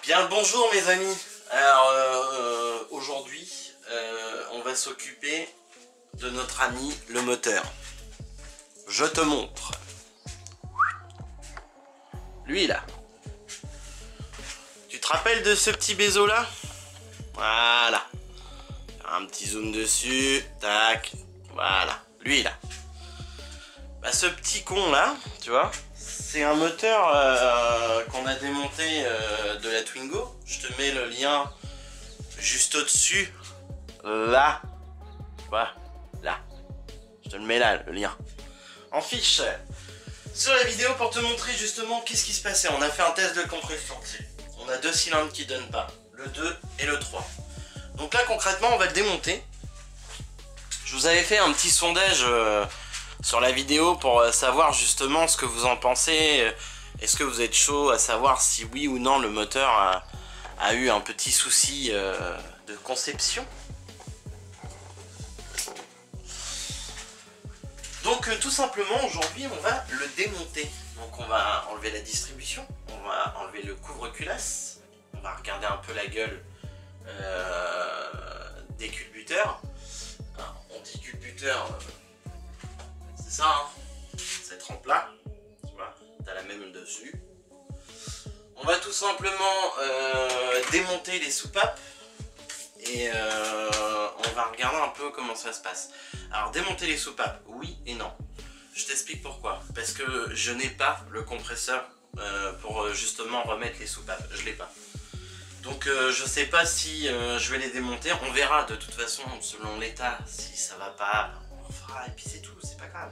Bien le bonjour mes amis. Alors aujourd'hui on va s'occuper de notre ami le moteur. Je te montre. Lui là. Tu te rappelles de ce petit bézo là? Voilà. Un petit zoom dessus. Tac. Voilà. Lui là. Bah ce petit con là, tu vois, c'est un moteur qu'on a démonté de la Twingo. Je te mets le lien juste au-dessus. Là. Voilà. Là. Je te le mets là, le lien. En fiche. Sur la vidéo pour te montrer justement qu'est-ce qui se passait. On a fait un test de compression. On a deux cylindres qui donnent pas. Le 2 et le 3. Donc là concrètement on va le démonter. Je vous avais fait un petit sondage sur la vidéo pour savoir justement ce que vous en pensez. Est-ce que vous êtes chaud à savoir si oui ou non le moteur a eu un petit souci de conception. Donc tout simplement aujourd'hui on va le démonter. Donc on va enlever la distribution, on va enlever le couvre-culasse, on va regarder un peu la gueule des culbuteurs. Alors, on dit culbuteur, c'est ça, hein, cette rampe-là, tu vois, t'as la même dessus. On va tout simplement démonter les soupapes et on va regarder un peu comment ça se passe. Alors démonter les soupapes, oui et non. Je t'explique pourquoi. Parce que je n'ai pas le compresseur pour justement remettre les soupapes. Je l'ai pas. Donc je sais pas si je vais les démonter. On verra de toute façon selon l'état. Si ça va pas, on fera et puis c'est tout. C'est pas grave.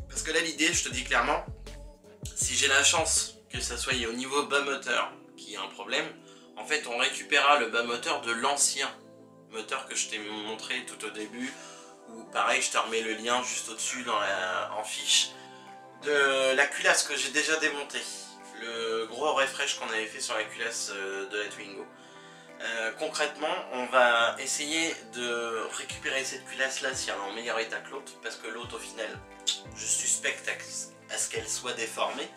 Parce que là l'idée, je te dis clairement, si j'ai la chance que ça soit au niveau bas moteur qu'il y ait un problème, en fait on récupérera le bas moteur de l'ancien moteur que je t'ai montré tout au début. Ou pareil, je te remets le lien juste au-dessus en fiche de la culasse que j'ai déjà démontée. Le gros refresh qu'on avait fait sur la culasse de la Twingo. Concrètement, on va essayer de récupérer cette culasse là si elle est en meilleur état que l'autre, parce que l'autre au final, je suspecte à ce qu'elle soit déformée.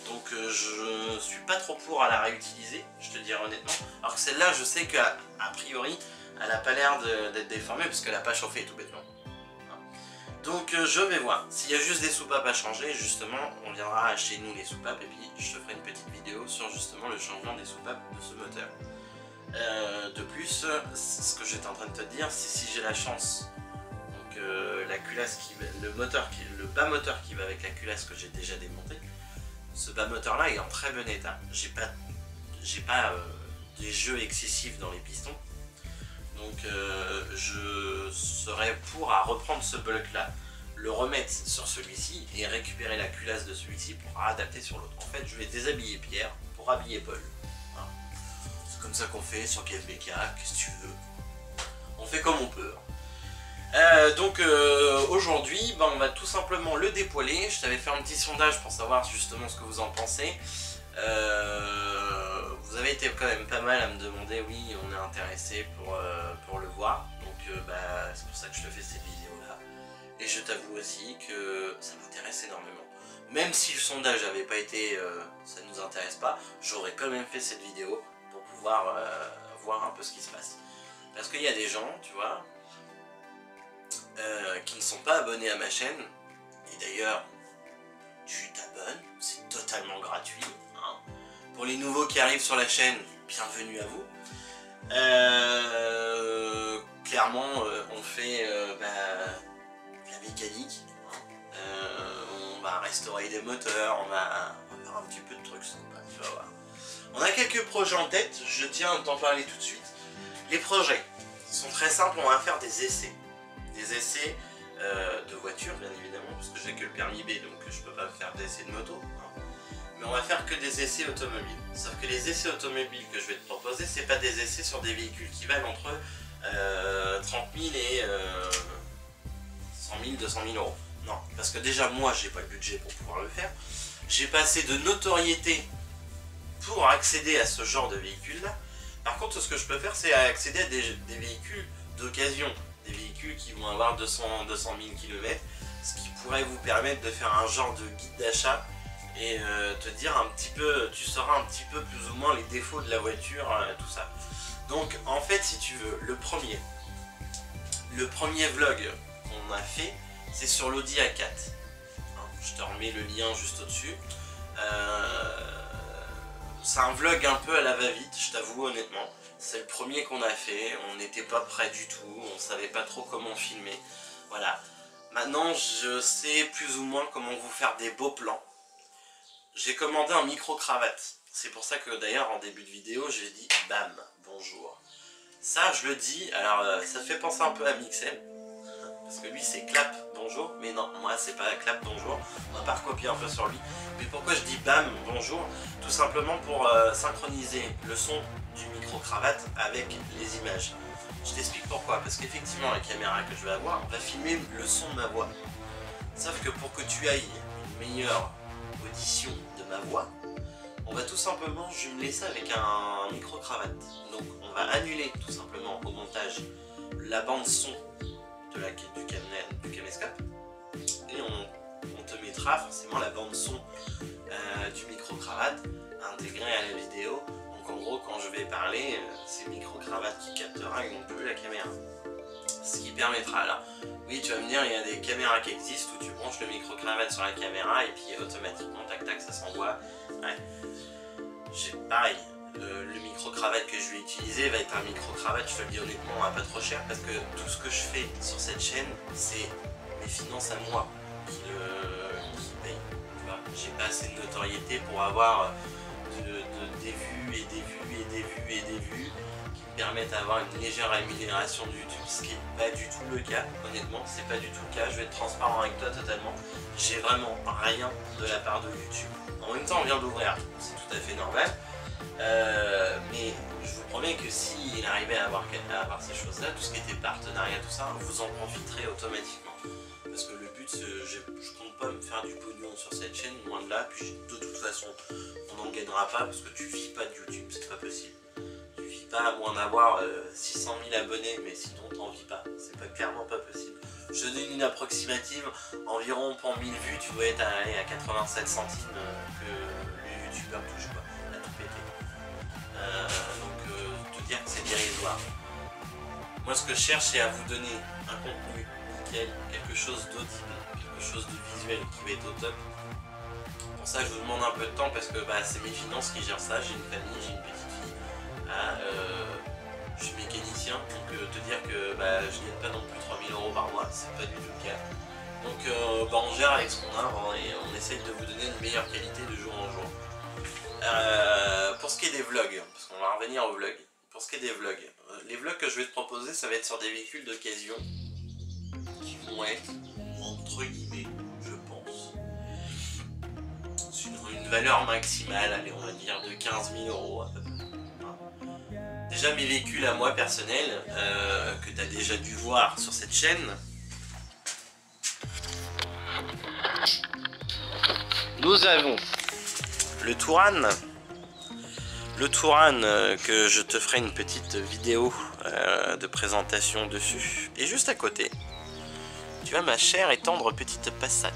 Donc je suis pas trop pour à la réutiliser, je te dirais honnêtement. Alors que celle-là, je sais qu'a priori, elle n'a pas l'air d'être déformée parce qu'elle n'a pas chauffé tout bêtement. Donc je vais voir. S'il y a juste des soupapes à changer, justement, on viendra acheter nous les soupapes et puis je te ferai une petite vidéo sur justement le changement des soupapes de ce moteur. De plus, ce que j'étais en train de te dire, c'est si j'ai la chance, donc la culasse le bas moteur qui va avec la culasse que j'ai déjà démonté, ce bas moteur là est en très bon état. J'ai pas des jeux excessifs dans les pistons. Donc je serais pour à reprendre ce bloc là, le remettre sur celui-ci et récupérer la culasse de celui-ci pour adapter sur l'autre. En fait je vais déshabiller Pierre pour habiller Paul. Voilà. C'est comme ça qu'on fait sur KFBK, qu'est-ce que tu veux. On fait comme on peut. Donc aujourd'hui on va tout simplement le dépoiler. Je t'avais fait un petit sondage pour savoir justement ce que vous en pensez. Vous avez été quand même pas mal à me demander, oui on est intéressé pour le voir, donc c'est pour ça que je te fais cette vidéo là, et je t'avoue aussi que ça m'intéresse énormément, même si le sondage n'avait pas été, ça nous intéresse pas, j'aurais quand même fait cette vidéo pour pouvoir voir un peu ce qui se passe, parce qu'il y a des gens, tu vois, qui ne sont pas abonnés à ma chaîne, et d'ailleurs tu t'abonnes, c'est totalement gratuit. Pour les nouveaux qui arrivent sur la chaîne, bienvenue à vous. Clairement, on fait la mécanique. On va restaurer des moteurs, on va faire un petit peu de trucs sympas, tu vas voir. On a quelques projets en tête, je tiens à t'en parler tout de suite. Les projets sont très simples, on va faire des essais. Des essais de voitures, bien évidemment, parce que j'ai que le permis B, donc je peux pas faire d'essais de moto. Mais on va faire que des essais automobiles. Sauf que les essais automobiles que je vais te proposer, c'est pas des essais sur des véhicules qui valent entre 30 000 et 100 000, 200 000 euros. Non, parce que déjà moi j'ai pas le budget pour pouvoir le faire. J'ai pas assez de notoriété pour accéder à ce genre de véhicule là. Par contre ce que je peux faire c'est accéder à des véhicules d'occasion. Des véhicules qui vont avoir 200 000 km. Ce qui pourrait vous permettre de faire un genre de guide d'achat et te dire un petit peu, tu sauras un petit peu plus ou moins les défauts de la voiture, tout ça. Donc en fait, si tu veux, le premier vlog qu'on a fait, c'est sur l'Audi A4. Je te remets le lien juste au-dessus. C'est un vlog un peu à la va-vite, je t'avoue honnêtement. C'est le premier qu'on a fait, on n'était pas prêt du tout, on savait pas trop comment filmer. Voilà. Maintenant, je sais plus ou moins comment vous faire des beaux plans. J'ai commandé un micro-cravate. C'est pour ça que d'ailleurs en début de vidéo, j'ai dit bam, bonjour. Ça, je le dis, alors ça fait penser un peu à Mixel. Parce que lui c'est clap bonjour, mais non, moi c'est pas clap bonjour, on va pas recopier un peu sur lui. Mais pourquoi je dis bam bonjour? Tout simplement pour synchroniser le son du micro-cravate avec les images. Je t'explique pourquoi, parce qu'effectivement la caméra que je vais avoir va filmer le son de ma voix. Sauf que pour que tu ailles une meilleure audition de ma voix, on va tout simplement jumeler ça avec un micro-cravate. Donc on va annuler tout simplement au montage la bande son du caméscope et on te mettra forcément la bande son du micro-cravate intégrée à la vidéo. Donc en gros quand je vais parler, c'est le micro-cravate qui captera et non plus la caméra. Ce qui permettra, alors oui tu vas me dire il y a des caméras qui existent où tu branches le micro-cravate sur la caméra et puis automatiquement tac tac ça s'envoie. Ouais. J'ai pareil. Le micro-cravate que je vais utiliser va être un micro-cravate, je te le dis honnêtement, à pas trop cher parce que tout ce que je fais sur cette chaîne, c'est mes finances à moi qui payent. J'ai pas assez de notoriété pour avoir des vues et des vues et des vues et des vues qui me permettent d'avoir une légère rémunération de YouTube, ce qui n'est pas du tout le cas, honnêtement, c'est pas du tout le cas, je vais être transparent avec toi totalement. J'ai vraiment rien de la part de YouTube. En même temps, on vient d'ouvrir, c'est tout à fait normal. Mais je vous promets que s'il arrivait à avoir ces choses-là, tout ce qui était partenariat, tout ça, vous en profiterez automatiquement. Parce que le but, je compte pas me faire du pognon sur cette chaîne, loin de là. Puis de toute façon, on n'en gagnera pas parce que tu vis pas de YouTube, c'est pas possible. Tu vis pas à moins d'avoir 600 000 abonnés, mais sinon t'en vis pas. C'est pas clairement pas possible. Je te donne une approximative, environ pour 1000 vues, tu dois être à 87 centimes que le youtubeur touche quoi. Donc te dire que c'est dérisoire. Moi ce que je cherche c'est à vous donner un contenu nickel, quelque chose d'audible, quelque chose de visuel qui va être au top. Pour ça je vous demande un peu de temps parce que c'est mes finances qui gèrent ça, j'ai une famille, j'ai une petite fille. Je suis mécanicien, donc te dire que je gagne pas non plus 3000 € par mois, c'est pas du tout le cas. Donc on gère avec ce qu'on a et on essaye de vous donner une meilleure qualité de jour en jour. Pour ce qui est des vlogs, parce qu'on va revenir aux vlogs, pour ce qui est des vlogs, les vlogs que je vais te proposer, ça va être sur des véhicules d'occasion qui vont être, entre guillemets, je pense, sur une valeur maximale, allez, on va dire de 15 000 € à peu près. Déjà mes véhicules à moi personnels, que tu as déjà dû voir sur cette chaîne, nous avons le Touran, que je te ferai une petite vidéo de présentation dessus. Et juste à côté, tu as ma chère et tendre petite Passat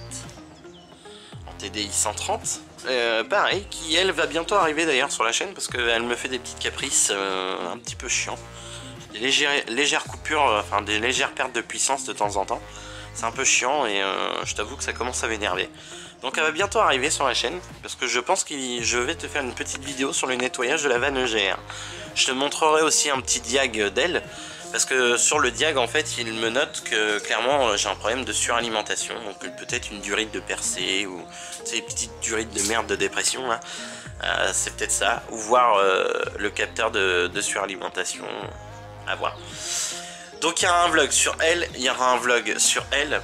en TDI 130. Pareil, qui elle va bientôt arriver d'ailleurs sur la chaîne parce qu'elle me fait des petites caprices un petit peu chiants. Des légères coupures, enfin des légères pertes de puissance de temps en temps. C'est un peu chiant et je t'avoue que ça commence à m'énerver. Donc elle va bientôt arriver sur la chaîne parce que je pense que je vais te faire une petite vidéo sur le nettoyage de la vanne EGR. Je te montrerai aussi un petit diag d'elle parce que sur le diag en fait il me note que clairement j'ai un problème de suralimentation, donc peut-être une durite de percée ou ces petites durites de merde de dépression là. C'est peut-être ça, ou voir le capteur de suralimentation, à voir. Donc il y a un vlog sur elle, il y aura un vlog sur elle.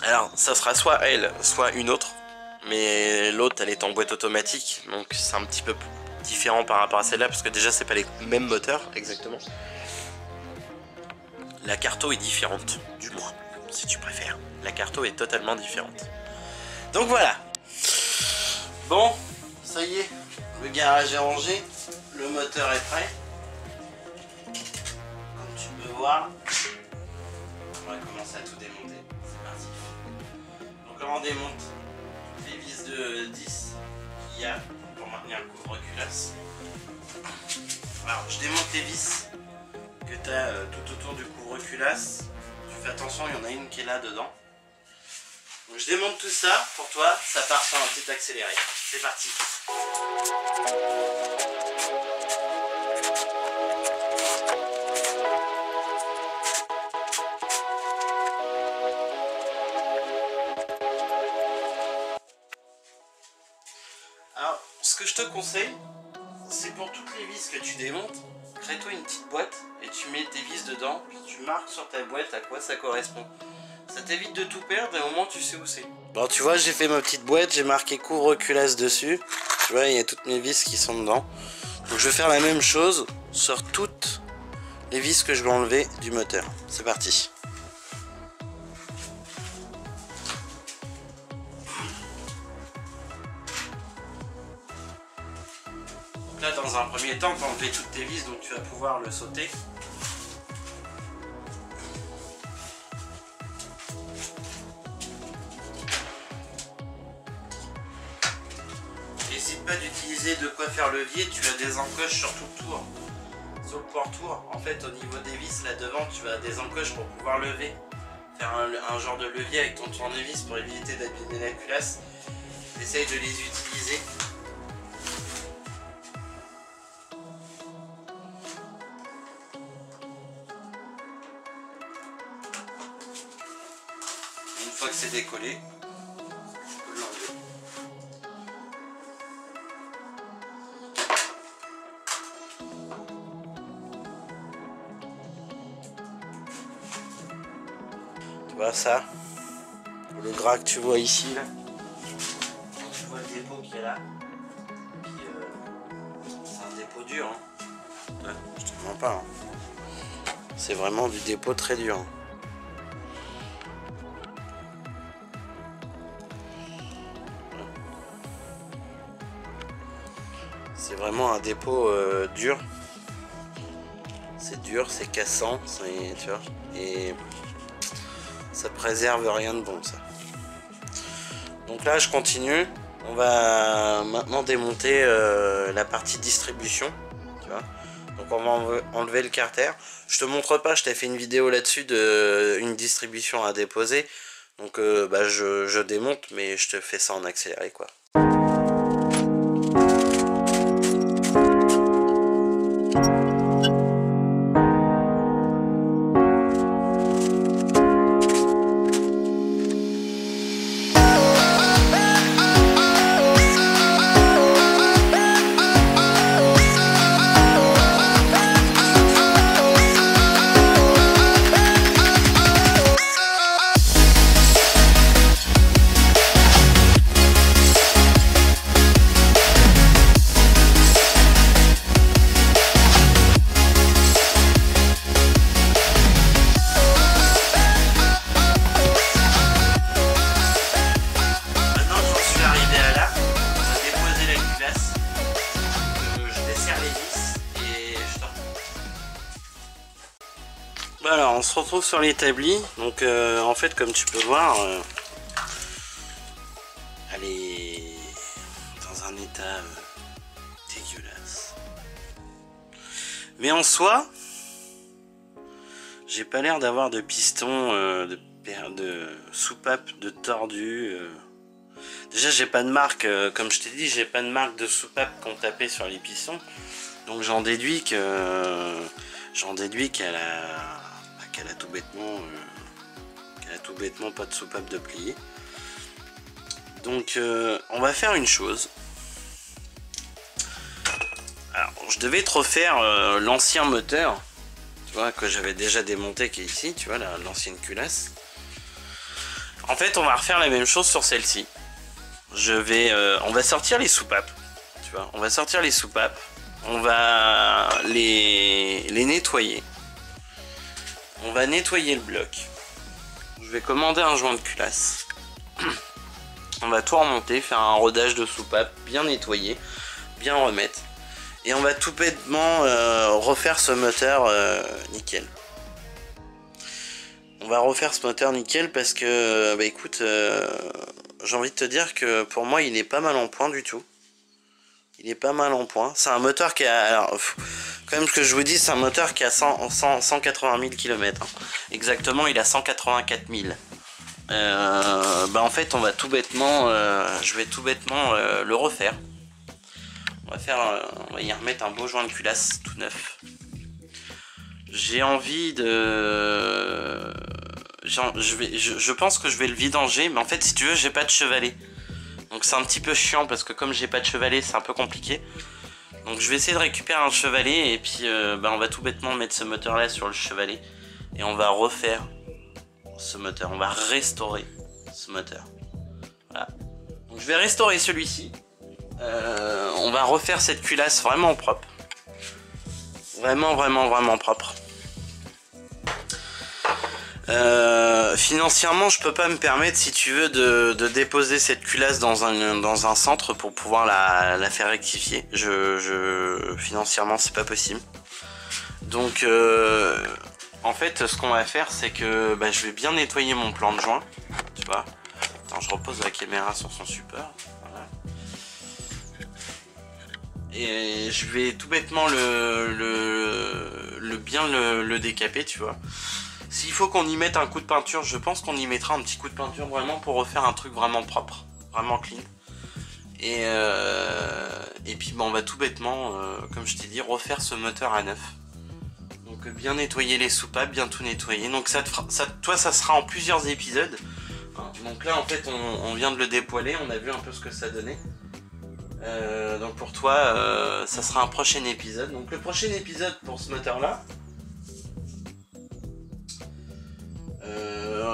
Alors ça sera soit elle, soit une autre, mais l'autre elle est en boîte automatique, donc c'est un petit peu différent par rapport à celle-là, parce que déjà c'est pas les mêmes moteurs exactement. La carto est différente, du moins, si tu préfères. La carto est totalement différente. Donc voilà. Bon, ça y est, le garage est rangé, le moteur est prêt. Comme tu peux voir, on va commencer à tout démonter. C'est parti. Donc on démonte les vis vis de 10 qu'il y a pour maintenir le couvre-culasse. Alors je démonte les vis que tu as tout autour du couvre-culasse. Tu fais attention, il y en a une qui est là dedans. Donc je démonte tout ça pour toi, ça part sur un petit accéléré. C'est parti. Alors, ce que je te conseille, c'est pour toutes les vis que tu démontes, crée-toi une petite boîte et tu mets tes vis dedans, puis tu marques sur ta boîte à quoi ça correspond. Ça t'évite de tout perdre et au moins tu sais où c'est. Bon, tu vois, j'ai fait ma petite boîte, j'ai marqué couvre-culasse dessus. Tu vois, il y a toutes mes vis qui sont dedans. Donc je vais faire la même chose sur toutes les vis que je vais enlever du moteur. C'est parti. Donc là, dans un premier temps, tu as enlevé toutes tes vis, donc tu vas pouvoir le sauter. N'hésite pas d'utiliser de quoi faire levier, tu as des encoches sur tout le tour. Sur le portour, en fait au niveau des vis là devant, tu as des encoches pour pouvoir lever. Faire un genre de levier avec ton tournevis pour éviter d'abîmer la culasse. Essaye de les utiliser. Une fois que c'est décollé, tu peux l'enlever. Tu vois ça, le gras que tu vois ici là, tu vois le dépôt qui est là, puis c'est un dépôt dur, hein. Ouais, je te mens pas, hein. C'est vraiment du dépôt très dur, hein. C'est vraiment un dépôt dur. C'est dur, c'est cassant, tu vois, et ça préserve rien de bon ça. Donc là je continue. On va maintenant démonter la partie distribution. Tu vois. Donc on va enlever le carter. Je te montre pas, je t'ai fait une vidéo là-dessus de une distribution à déposer. Donc je démonte, mais je te fais ça en accéléré quoi. Alors on se retrouve sur l'établi. Donc en fait comme tu peux voir, elle est dans un état dégueulasse. Mais en soi, j'ai pas l'air d'avoir de piston, de soupape, de tordu. Déjà j'ai pas de marque, comme je t'ai dit, j'ai pas de marque de soupape qu'on tapait sur les pistons. Donc j'en déduis qu'elle a tout bêtement pas de soupape de plié. Donc on va faire une chose. Alors je devais te refaire l'ancien moteur, tu vois, que j'avais déjà démonté, qui est ici, tu vois, l'ancienne culasse. En fait on va refaire la même chose sur celle-ci. On va sortir les soupapes, tu vois, on va sortir les soupapes, on va les nettoyer. On va nettoyer le bloc. Je vais commander un joint de culasse. On va tout remonter, faire un rodage de soupape, bien nettoyer, bien remettre. Et on va tout bêtement refaire ce moteur nickel. On va refaire ce moteur nickel parce que, bah écoute, j'ai envie de te dire que pour moi il est pas mal en point du tout. Il est pas mal en point. C'est un moteur qui a... Alors, quand même ce que je vous dis, c'est un moteur qui a 180 000 km. Hein. Exactement, il a 184 000. Bah en fait, on va tout bêtement... je vais tout bêtement le refaire. On va y remettre un beau joint de culasse tout neuf. J'ai envie de... Je pense que je vais le vidanger, mais en fait, si tu veux, j'ai pas de chevalet. Donc c'est un petit peu chiant parce que comme j'ai pas de chevalet, c'est un peu compliqué. Donc je vais essayer de récupérer un chevalet et puis bah, on va tout bêtement mettre ce moteur là sur le chevalet. Et on va refaire ce moteur, on va restaurer ce moteur. Voilà. Donc je vais restaurer celui-ci. On va refaire cette culasse vraiment propre. Vraiment propre. Financièrement je peux pas me permettre, si tu veux, de déposer cette culasse dans un centre pour pouvoir la faire rectifier. Financièrement c'est pas possible. Donc en fait ce qu'on va faire c'est que bah, je vais bien nettoyer mon plan de joint. Tu vois. Attends, je repose la caméra sur son support. Voilà. Et je vais tout bêtement bien le décaper, tu vois. S'il faut qu'on y mette un coup de peinture, je pense qu'on y mettra un petit coup de peinture vraiment pour refaire un truc vraiment propre, vraiment clean. Et puis bah, on va tout bêtement, comme je t'ai dit, refaire ce moteur à neuf. Donc bien nettoyer les soupapes, bien tout nettoyer. Donc toi ça sera en plusieurs épisodes. Donc là en fait on vient de le dépoiler, on a vu un peu ce que ça donnait. Donc pour toi ça sera un prochain épisode. Donc le prochain épisode pour ce moteur là,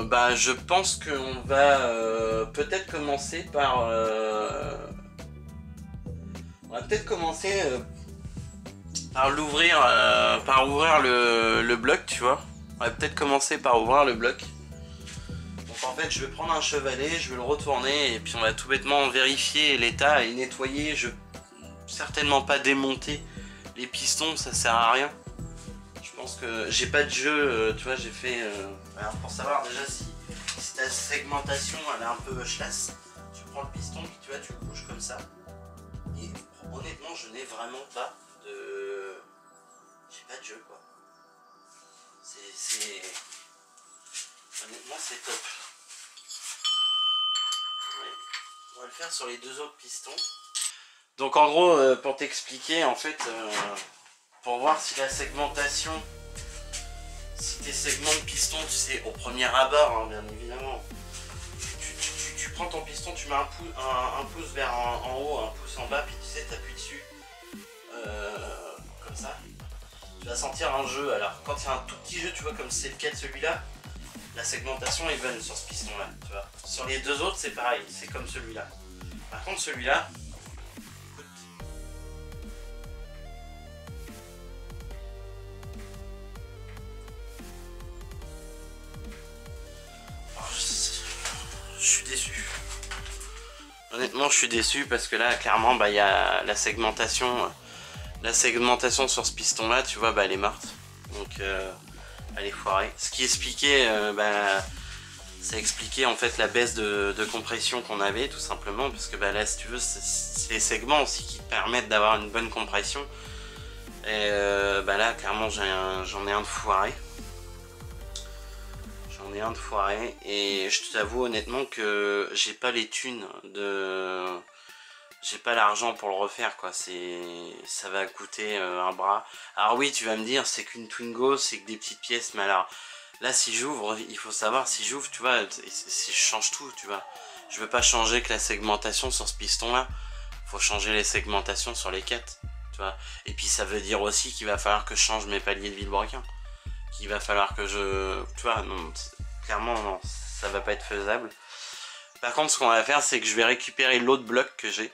bah je pense qu'on va peut-être commencer par on va peut-être commencer par l'ouvrir par ouvrir le bloc, tu vois. On va peut-être commencer par ouvrir le bloc. Donc en fait je vais prendre un chevalet, je vais le retourner et puis on va tout bêtement vérifier l'état et nettoyer. Je vais certainement pas démonter les pistons, ça sert à rien. Je pense que j'ai pas de jeu, tu vois, j'ai fait... alors pour savoir déjà si ta segmentation elle est un peu chlasse, tu prends le piston puis tu vois, tu le bouges comme ça. Et honnêtement je n'ai vraiment pas de... J'ai pas de jeu quoi. Honnêtement c'est top. Ouais. On va le faire sur les deux autres pistons. Donc en gros, pour t'expliquer, en fait, pour voir si la segmentation, si tes segments de piston, tu sais, au premier abord, hein, bien évidemment, tu prends ton piston, tu mets un pouce vers en haut, un pouce en bas, puis tu sais, tu appuies dessus, comme ça. Tu vas sentir un jeu. Alors quand il y a un tout petit jeu, tu vois, comme c'est le cas de celui-là, la segmentation est bonne sur ce piston-là, tu vois. Sur les deux autres, c'est pareil, c'est comme celui-là. Par contre, celui-là, je suis déçu. Honnêtement, je suis déçu parce que là, clairement, bah, y a la segmentation sur ce piston-là, tu vois, bah, elle est morte. Donc, elle est foirée. Ce qui expliquait, ça expliquait en fait la baisse de compression qu'on avait, tout simplement, parce que bah, là, si tu veux, c'est les segments aussi qui permettent d'avoir une bonne compression. Et bah là, clairement, j'en ai un de foiré. Et je t'avoue honnêtement que j'ai pas les thunes j'ai pas l'argent pour le refaire quoi. Ça va coûter un bras. Alors oui, tu vas me dire c'est qu'une Twingo, c'est que des petites pièces, mais alors là si j'ouvre, il faut savoir, si j'ouvre, tu vois, si je change tout, tu vois, je veux pas changer que la segmentation sur ce piston là, faut changer les segmentations sur les quêtes, tu vois. Et puis ça veut dire aussi qu'il va falloir que je change mes paliers de vilebrequin, qu'il va falloir que tu vois, non, clairement non, ça va pas être faisable. Par contre ce qu'on va faire, c'est que je vais récupérer l'autre bloc que j'ai,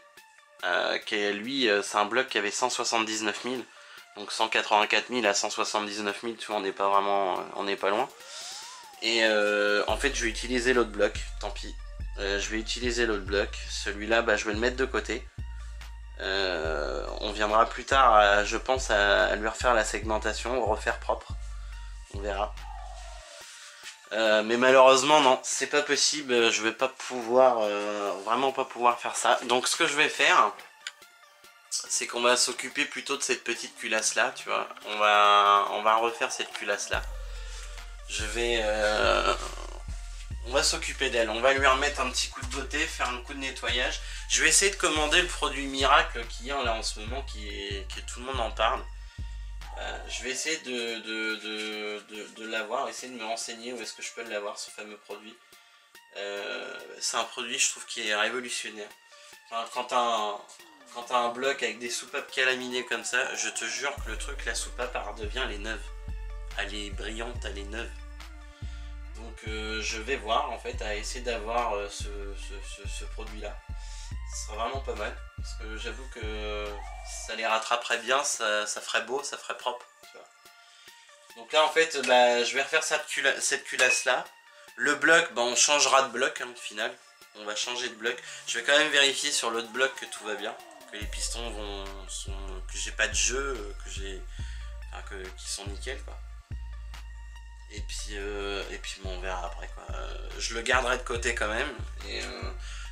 qui est lui, c'est un bloc qui avait 179 000, donc 184 000 à 179 000, tu vois, on n'est pas vraiment, on n'est pas loin. Et en fait je vais utiliser l'autre bloc, tant pis, je vais utiliser l'autre bloc, celui-là bah, je vais le mettre de côté. On viendra plus tard, je pense, à lui refaire la segmentation, refaire propre, on verra. Mais malheureusement non, c'est pas possible, je vais pas pouvoir, vraiment pas pouvoir faire ça. Donc ce que je vais faire, c'est qu'on va s'occuper plutôt de cette petite culasse là, tu vois. On va refaire cette culasse là. Je vais... on va s'occuper d'elle, on va lui remettre un petit coup de beauté, faire un coup de nettoyage. Je vais essayer de commander le produit miracle qu'il y a là en ce moment, que tout le monde en parle. Je vais essayer de l'avoir, essayer de me renseigner où est-ce que je peux l'avoir, ce fameux produit. C'est un produit, je trouve, qui est révolutionnaire. Enfin, quand t'as un bloc avec des soupapes calaminées comme ça, je te jure que le truc, la soupape, elle redevient, elle est neuve. Elle est brillante, elle est neuve. Donc je vais voir en fait à essayer d'avoir ce produit là. Ce sera vraiment pas mal. Parce que j'avoue que ça les rattraperait bien, ça ferait beau, ça ferait propre. Tu vois. Donc là en fait bah, je vais refaire cette culasse là. Le bloc, bah, on changera de bloc au final. On va changer de bloc. Je vais quand même vérifier sur l'autre bloc que tout va bien. Que les pistons que j'ai pas de jeu, qui sont nickel quoi. Et puis bon, on verra après quoi. Je le garderai de côté quand même. Et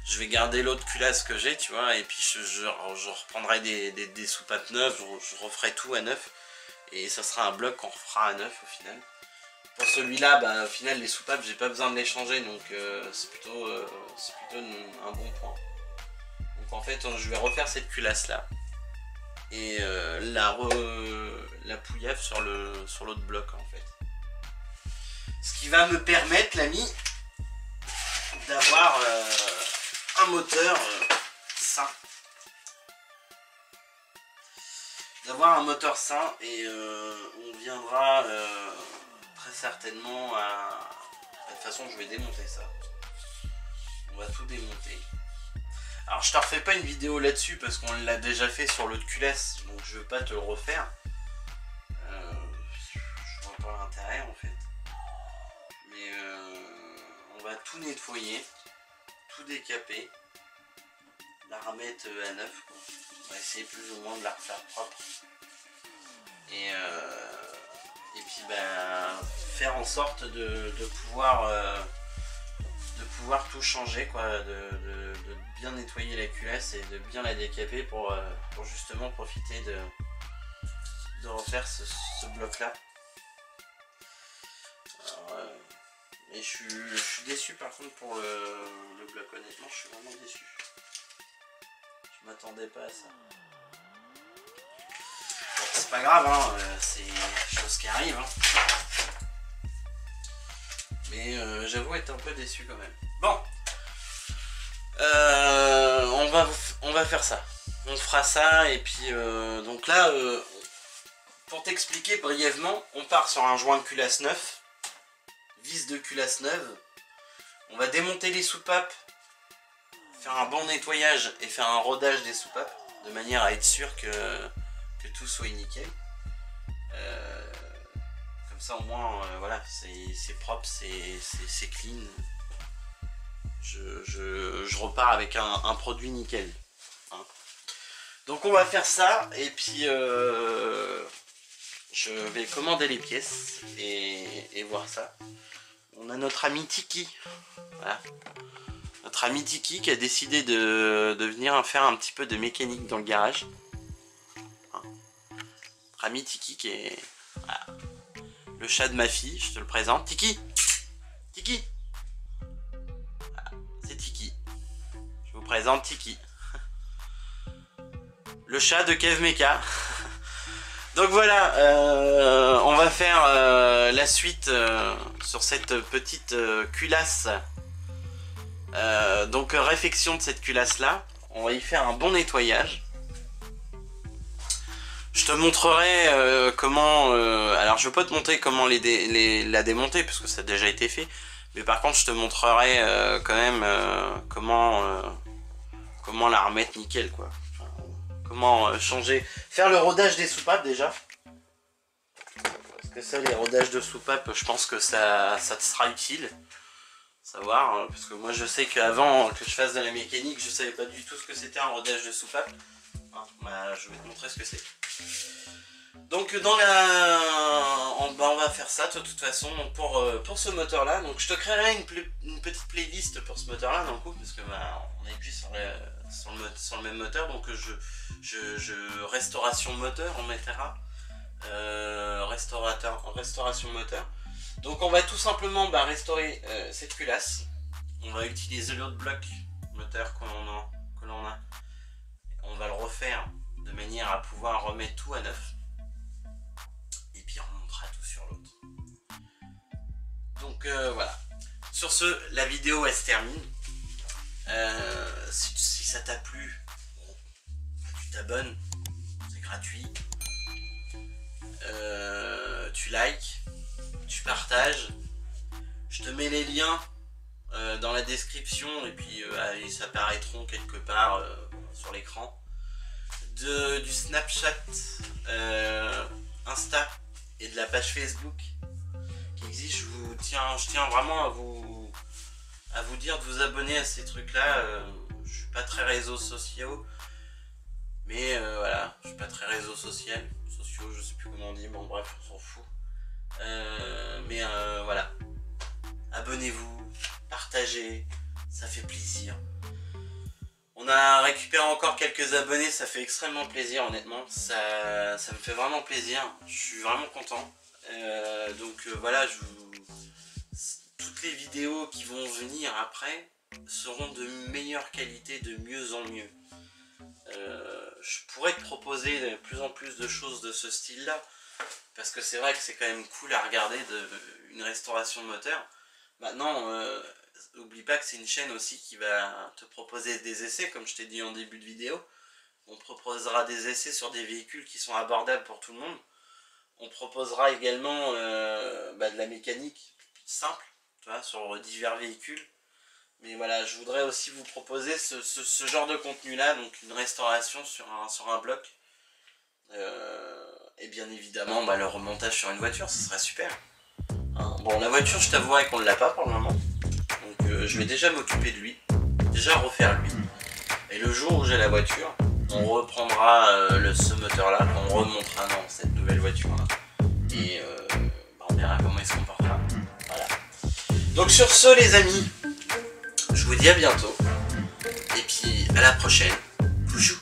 je vais garder l'autre culasse que j'ai, tu vois. Et puis je reprendrai des soupapes neuves. Je referai tout à neuf. Et ça sera un bloc qu'on refera à neuf au final. Pour celui-là, bah, au final, les soupapes, j'ai pas besoin de les changer. Donc c'est plutôt un bon point. Donc en fait, je vais refaire cette culasse là. Et la pouillave sur l'autre bloc en fait. Ce qui va me permettre, l'ami, d'avoir un moteur sain. D'avoir un moteur sain et on viendra très certainement à... De toute façon, je vais démonter ça. On va tout démonter. Alors, je te refais pas une vidéo là-dessus parce qu'on l'a déjà fait sur l'autre culasse, donc je veux pas te le refaire. Je vois pas l'intérêt en fait. Mais on va tout nettoyer, tout décaper, la remettre à neuf. On va essayer plus ou moins de la refaire propre. Et puis ben, faire en sorte de pouvoir tout changer, quoi, de bien nettoyer la culasse et de bien la décaper pour justement profiter de refaire ce bloc là. Et je suis déçu par contre pour le bloc, honnêtement je suis vraiment déçu. Je m'attendais pas à ça. Bon, c'est pas grave, hein, c'est des choses qui arrivent. Hein. Mais j'avoue être un peu déçu quand même. Bon, on va faire ça. On fera ça et puis donc là, pour t'expliquer brièvement, on part sur un joint de culasse neuf. Vis de culasse neuve. On va démonter les soupapes, faire un bon nettoyage et faire un rodage des soupapes de manière à être sûr que tout soit nickel. Comme ça au moins voilà, c'est propre, c'est clean. Je repars avec un produit nickel. Hein. Donc on va faire ça et puis je vais commander les pièces et voir ça. On a notre ami Tiki, voilà. Notre ami Tiki qui a décidé de venir faire un petit peu de mécanique dans le garage. Notre ami Tiki qui est voilà, le chat de ma fille, je te le présente. Tiki, Tiki, voilà, c'est Tiki. Je vous présente Tiki, le chat de Kev Mecha. Donc voilà, on va faire la suite sur cette petite culasse. Donc réfection de cette culasse là. On va y faire un bon nettoyage. Je te montrerai comment... alors je vais pas te montrer comment la démonter parce que ça a déjà été fait. Mais par contre je te montrerai quand même comment la remettre nickel quoi. Comment changer, faire le rodage des soupapes déjà. Parce que ça, les rodages de soupapes, je pense que ça te sera utile. Savoir, hein, parce que moi je sais qu'avant que je fasse de la mécanique, je savais pas du tout ce que c'était un rodage de soupape. Hein, bah, je vais te montrer ce que c'est. Donc on va faire ça de toute façon pour ce moteur là. Donc je te créerai une petite playlist pour ce moteur là, d'un coup, parce que on est plus sur le même moteur. Donc restauration moteur, on mettra restauration moteur. Donc on va tout simplement restaurer cette culasse. On va utiliser l'autre bloc moteur que l'on a. On va le refaire de manière à pouvoir remettre tout à neuf. Et puis on montera tout sur l'autre. Donc voilà. Sur ce, la vidéo elle se termine. Si ça t'a plu, bon, tu t'abonnes, c'est gratuit. Tu likes, tu partages. Je te mets les liens dans la description et puis ils apparaîtront quelque part sur l'écran. Du Snapchat, Insta et de la page Facebook qui existe. Je tiens vraiment à vous dire de vous abonner à ces trucs là. Je suis pas très réseaux sociaux, mais voilà, je suis pas très réseaux sociaux, je sais plus comment on dit, bon bref, on s'en fout. Mais voilà, abonnez-vous, partagez, ça fait plaisir. On a récupéré encore quelques abonnés, ça fait extrêmement plaisir, honnêtement. Ça me fait vraiment plaisir, je suis vraiment content. Donc voilà, toutes les vidéos qui vont venir après seront de meilleure qualité, de mieux en mieux. Je pourrais te proposer de plus en plus de choses de ce style-là, parce que c'est vrai que c'est quand même cool à regarder une restauration de moteur. Maintenant, n'oublie pas que c'est une chaîne aussi qui va te proposer des essais, comme je t'ai dit en début de vidéo. On proposera des essais sur des véhicules qui sont abordables pour tout le monde. On proposera également de la mécanique simple, tu vois, sur divers véhicules. Mais voilà, je voudrais aussi vous proposer ce genre de contenu là, donc une restauration sur un bloc. Et bien évidemment le remontage sur une voiture, ce serait super. Hein, bon, la voiture, je t'avouerai qu'on ne l'a pas pour le moment. Donc je vais déjà m'occuper de lui, déjà refaire lui. Et le jour où j'ai la voiture, on reprendra ce moteur là, on remontera dans cette nouvelle voiture là. Et on verra comment il se comportera. Voilà. Donc sur ce les amis, je vous dis à bientôt. Et puis à la prochaine. Coucou.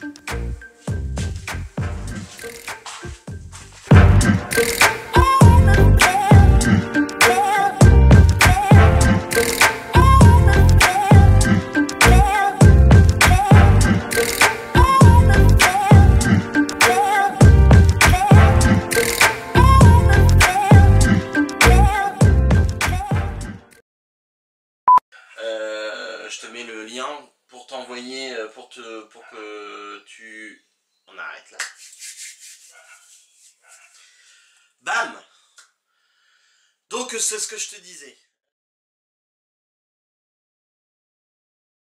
Je te mets le lien pour t'envoyer, pour que tu... On arrête là. Bam! Donc c'est ce que je te disais.